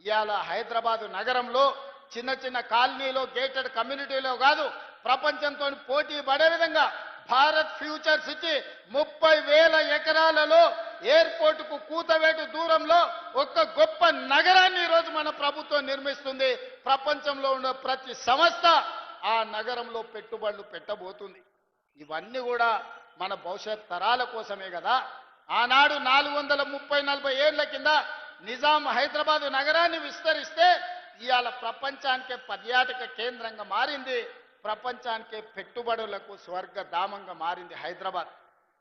ఇవాళ హైదరాబాదు నగరంలో చిన్న చిన్న కాలనీలో గేటెడ్ కమ్యూనిటీలో కాదు ప్రపంచంతో పోటీ పడే విధంగా భారత్ ఫ్యూచర్ సిటీ 30,000 ఎకరాలలో ఎయిర్పోర్టుకు కూతవేటు దూరంలో ఒక గొప్ప నగరాన్ని ఈరోజు మన ప్రభుత్వం నిర్మిస్తుంది. ప్రపంచంలో ఉన్న ప్రతి సంస్థ ఆ నగరంలో పెట్టుబడులు పెట్టబోతుంది. ఇవన్నీ కూడా మన భవిష్యత్ తరాల కోసమే కదా. ఆనాడు 430-40 ఏళ్ల కింద నిజాం హైదరాబాదు నగరాన్ని విస్తరిస్తే ఇవాళ ప్రపంచానికే పర్యాటక కేంద్రంగా మారింది. ప్రపంచానికే పెట్టుబడులకు స్వర్గధామంగా మారింది హైదరాబాద్.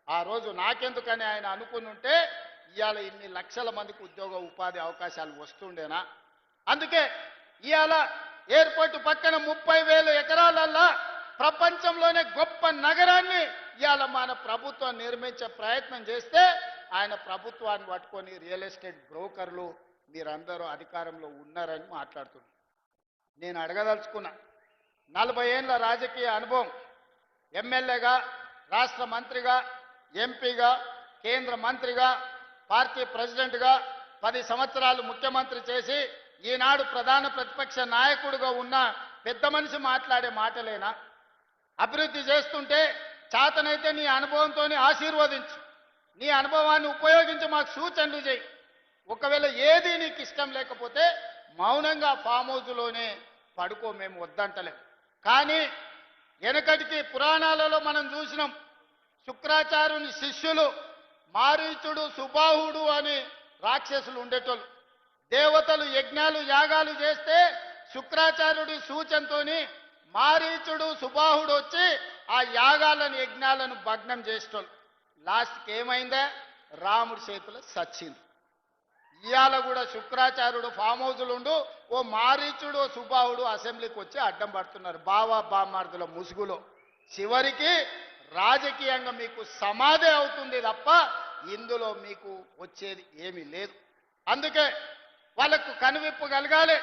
ఆ రోజు నాకెందుకని ఆయన అనుకుని ఉంటే ఇవాళ ఇన్ని లక్షల మందికి ఉద్యోగ ఉపాధి అవకాశాలు వస్తుండేనా? అందుకే ఇవాళ ఎయిర్పోర్టు పక్కన 30,000 ఎకరాలల్లా ప్రపంచంలోనే గొప్ప నగరాన్ని ఇవాళ మన ప్రభుత్వం నిర్మించే ప్రయత్నం చేస్తే ఆయన ప్రభుత్వాన్ని పట్టుకొని రియల్ ఎస్టేట్ బ్రోకర్లు మీరందరూ అధికారంలో ఉన్నారని మాట్లాడుతున్నారు. నేను అడగదలుచుకున్నా, 40 ఏళ్ల రాజకీయ అనుభవం, ఎమ్మెల్యేగా, రాష్ట్ర మంత్రిగా, ఎంపీగా, కేంద్ర మంత్రిగా, పార్టీ ప్రెసిడెంట్గా 10 సంవత్సరాలు ముఖ్యమంత్రి చేసి ఈనాడు ప్రధాన ప్రతిపక్ష నాయకుడిగా ఉన్న పెద్ద మనిషి మాట్లాడే మాటలేనా? అభివృద్ధి చేస్తుంటే చేతనైతే నీ అనుభవంతోనే ఆశీర్వదించు, నీ అనుభవాన్ని ఉపయోగించి మాకు సూచనలు చేయి. ఒకవేళ ఏది నీకు ఇష్టం లేకపోతే మౌనంగా ఫామ్ హౌస్లోనే పడుకో, మేము వద్దంటలేం. కానీ వెనకటికి పురాణాలలో మనం చూసినాం, శుక్రాచార్యుని శిష్యులు మారీచుడు, సుబాహుడు అని రాక్షసులు ఉండేటోళ్ళు. దేవతలు యజ్ఞాలు యాగాలు చేస్తే శుక్రాచార్యుడి సూచనతోని మారీచుడు, సుబాహుడు వచ్చి ఆ యాగాలను యజ్ఞాలను భగ్నం చేసేటోళ్ళు. లాస్ట్కి ఏమైందే? రాముడి చేతులు సచ్చింది. ఇవాళ కూడా శుక్రాచార్యుడు ఫామ్ హౌస్లు ఉండు, ఓ మారీచుడు, ఓ సుబాహుడు అసెంబ్లీకి వచ్చి అడ్డం పడుతున్నారు బావా బామ్మార్దుల ముసుగులో. చివరికి రాజకీయంగా మీకు సమాధి అవుతుంది తప్ప ఇందులో మీకు వచ్చేది ఏమీ లేదు. అందుకే వాళ్ళకు కనువిప్పు కలగాలి,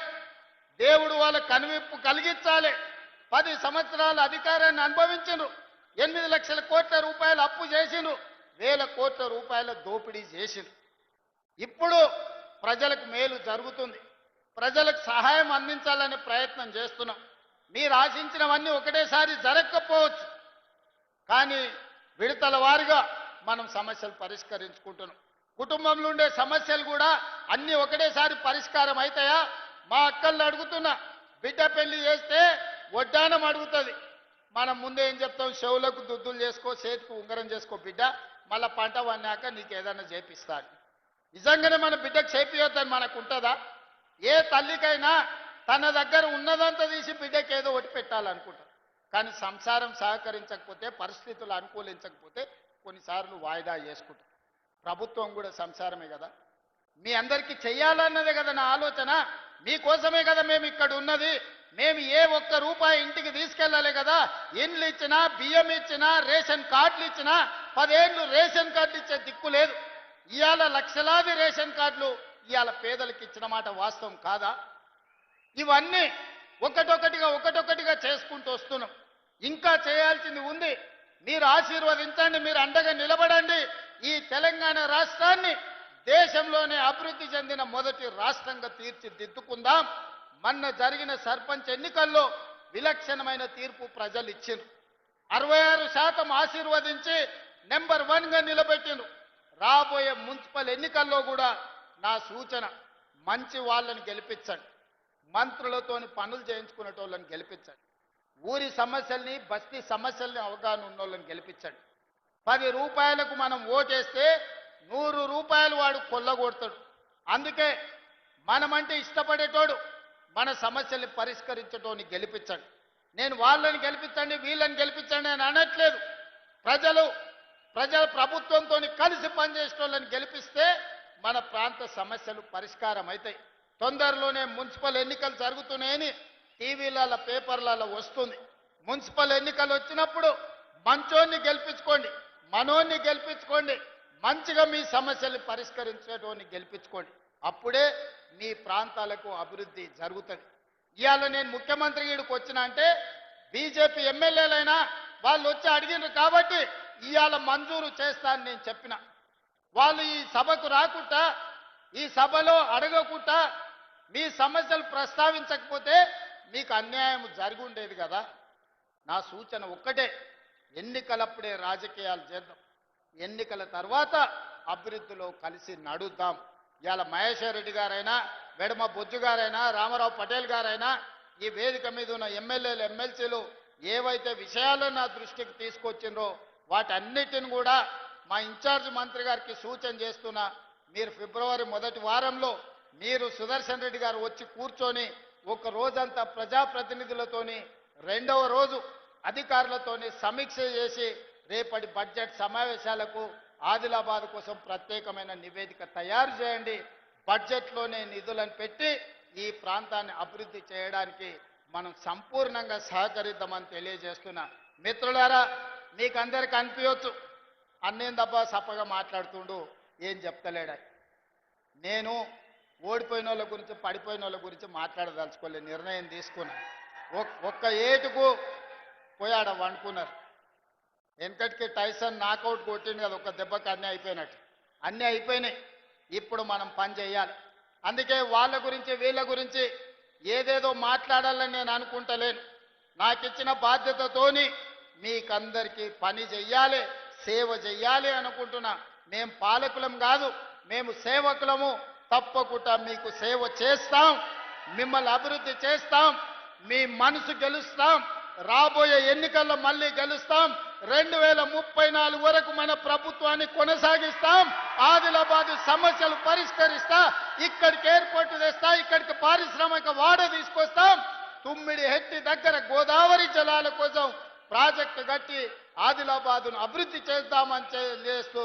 దేవుడు వాళ్ళకు కనువిప్పు కలిగించాలి. 10 సంవత్సరాల అధికారాన్ని అనుభవించను, 8 లక్షల కోట్ల రూపాయలు అప్పు చేసిను, 1,000 కోట్ల రూపాయల దోపిడీ చేసిను. ఇప్పుడు ప్రజలకు మేలు జరుగుతుంది, ప్రజలకు సహాయం అందించాలనే ప్రయత్నం చేస్తున్నాం. మీరు ఆశించినవన్నీ ఒకటేసారి జరగకపోవచ్చు, కానీ విడతల వారీగా మనం సమస్యలు పరిష్కరించుకుంటున్నాం. కుటుంబంలో ఉండే సమస్యలు కూడా అన్నీ ఒకటేసారి పరిష్కారం అవుతాయా? మా అక్కల్ని అడుగుతున్నా, బిడ్డ పెళ్లి చేస్తే వడ్డానం అడుగుతుంది, మనం ముందే ఏం చెప్తాం? చెవులకు దుద్దులు చేసుకో, చేతికి ఉంగరం చేసుకో బిడ్డ, మళ్ళీ పంట వన్నాక నీకు ఏదైనా చేపిస్తాడు. నిజంగానే మన బిడ్డకు చేపియొద్దని మనకు ఉంటుందా? ఏ తల్లికైనా తన దగ్గర ఉన్నదంతా తీసి బిడ్డకి ఏదో ఒకటి పెట్టాలనుకుంటారు. కానీ సంసారం సహకరించకపోతే, పరిస్థితులు అనుకూలించకపోతే కొన్నిసార్లు వాయిదా చేసుకుంటారు. ప్రభుత్వం కూడా సంసారమే కదా, మీ అందరికీ చెయ్యాలన్నదే కదా నా ఆలోచన. మీకోసమే కదా మేము ఇక్కడ ఉన్నది. మేము ఏ ఒక్క రూపాయి ఇంటికి తీసుకెళ్ళాలి కదా. ఇండ్లు ఇచ్చినా, బియ్యం ఇచ్చినా, రేషన్ కార్డులు ఇచ్చినా, 10 ఏళ్ళు రేషన్ కార్డులు ఇచ్చే దిక్కు లేదు. ఇవాళ లక్షలాది రేషన్ కార్డులు ఇవాళ పేదలకు ఇచ్చిన మాట వాస్తవం కాదా? ఇవన్నీ ఒకటొకటిగా చేసుకుంటూ వస్తున్నాం. ఇంకా చేయాల్సింది ఉంది. మీరు ఆశీర్వదించండి, మీరు అండగా నిలబడండి. ఈ తెలంగాణ రాష్ట్రాన్ని దేశంలోనే అభివృద్ధి చెందిన మొదటి రాష్ట్రంగా తీర్చిదిద్దుకుందాం. మొన్న జరిగిన సర్పంచ్ ఎన్నికల్లో విలక్షణమైన తీర్పు ప్రజలు ఇచ్చిండ్రు. 66% ఆశీర్వదించి నెంబర్ 1గా నిలబెట్టిండ్రు. రాబోయే మున్సిపల్ ఎన్నికల్లో కూడా నా సూచన, మంచి వాళ్ళని గెలిపించండి, మంత్రులతోని పనులు చేయించుకునేటోళ్ళని గెలిపించండి, ఊరి సమస్యల్ని, బస్తీ సమస్యల్ని అవగాహన ఉన్నోళ్ళని గెలిపించండి. 10 రూపాయలకు మనం ఓటేస్తే 100 రూపాయలు వాడు కొల్లగొడతాడు. అందుకే మనమంటే ఇష్టపడేటోడు, మన సమస్యల్ని పరిష్కరించటోని గెలిపించండి. నేను వాళ్ళని గెలిపించండి, వీళ్ళని గెలిపించండి అని అనట్లేదు. ప్రజల ప్రభుత్వంతో కలిసి పనిచేసేటోళ్ళని గెలిపిస్తే మన ప్రాంత సమస్యలు పరిష్కారం అవుతాయి. తొందరలోనే మున్సిపల్ ఎన్నికలు జరుగుతున్నాయని టీవీలలో, పేపర్లలో వస్తుంది. మున్సిపల్ ఎన్నికలు వచ్చినప్పుడు మంచోన్ని గెలిపించుకోండి, మనోన్ని గెలిపించుకోండి, మంచిగా మీ సమస్యల్ని పరిష్కరించేటోని గెలిపించుకోండి. అప్పుడే మీ ప్రాంతాలకు అభివృద్ధి జరుగుతుంది. ఇవాళ నేను ముఖ్యమంత్రి ఈడికి వచ్చిన అంటే బీజేపీ ఎమ్మెల్యేలైనా వాళ్ళు వచ్చి అడిగినారు కాబట్టి ఇవాళ మంజూరు చేస్తానని నేను చెప్పిన. వాళ్ళు ఈ సభకు రాకుండా, ఈ సభలో అడగకుండా మీ సమస్యలు ప్రస్తావించకపోతే మీకు అన్యాయం జరిగి ఉండేది కదా. నా సూచన ఒక్కటే, ఎన్నికలప్పుడే రాజకీయాలు చేద్దాం, ఎన్నికల తర్వాత అభివృద్ధిలో కలిసి నడుద్దాం. ఇవాళ మహేశ్వర్ రెడ్డి గారైనా, వెడమ బొజ్జు గారైనా, రామారావు పటేల్ గారైనా, ఈ వేదిక మీద ఉన్న ఎమ్మెల్యేలు ఎమ్మెల్సీలు ఏవైతే విషయాలను నా దృష్టికి తీసుకొచ్చిండ్రో వాటన్నిటిని కూడా మా ఇన్ఛార్జ్ మంత్రి గారికి సూచన చేస్తున్నా. మీరు ఫిబ్రవరి మొదటి వారంలో మీరు సుదర్శన్ రెడ్డి గారు వచ్చి కూర్చొని ఒక రోజంతా ప్రజాప్రతినిధులతోని, రెండవ రోజు అధికారులతోని సమీక్ష చేసి రేపటి బడ్జెట్ సమావేశాలకు ఆదిలాబాద్ కోసం ప్రత్యేకమైన నివేదిక తయారు చేయండి. బడ్జెట్లోనే నిధులను పెట్టి ఈ ప్రాంతాన్ని అభివృద్ధి చేయడానికి మనం సంపూర్ణంగా సహకరిద్దామని తెలియజేస్తున్నా. మిత్రులారా, మీకు అందరికీ అనిపించవచ్చు అన్నేందబ్బా సప్పగా మాట్లాడుతుండు, ఏం చెప్తలేడా. నేను ఓడిపోయిన వాళ్ళ గురించి, పడిపోయిన వాళ్ళ గురించి మాట్లాడదలుచుకోలేదు. నిర్ణయం తీసుకున్నా. ఒక్క ఏటుకు పోయాడ వండుకున్నారు. వెనకటికి టైసన్ నాకౌట్ కొట్టింది కదా, ఒక దెబ్బకి అన్నీ అయిపోయినట్టు. అన్నీ అయిపోయినాయి. ఇప్పుడు మనం పని చేయాలి. అందుకే వాళ్ళ గురించి వీళ్ళ గురించి ఏదేదో మాట్లాడాలని నేను అనుకుంటలేను. నాకు ఇచ్చిన బాధ్యతతోని మీకందరికీ పని చెయ్యాలి, సేవ చెయ్యాలి అనుకుంటున్నా. మేము పాలకులం కాదు, మేము సేవకులము. తప్పకుండా మీకు సేవ చేస్తాం, మిమ్మల్ని అభివృద్ధి చేస్తాం, మీ మనసు గెలుస్తాం. రాబోయే ఎన్నికల్లో మళ్ళీ గెలుస్తాం. 2034 వరకు మన ప్రభుత్వాన్ని కొనసాగిస్తాం. ఆదిలాబాద్ సమస్యలు పరిష్కరిస్తా, ఇక్కడికి ఎయిర్పోర్ట్ తెస్తా, ఇక్కడికి పారిశ్రామిక వాడ తీసుకొస్తాం. తుమ్మిడి హెట్టి దగ్గర గోదావరి జలాల కోసం ప్రాజెక్టు కట్టి ఆదిలాబాద్ను అభివృద్ధి చేద్దామని చేస్తూ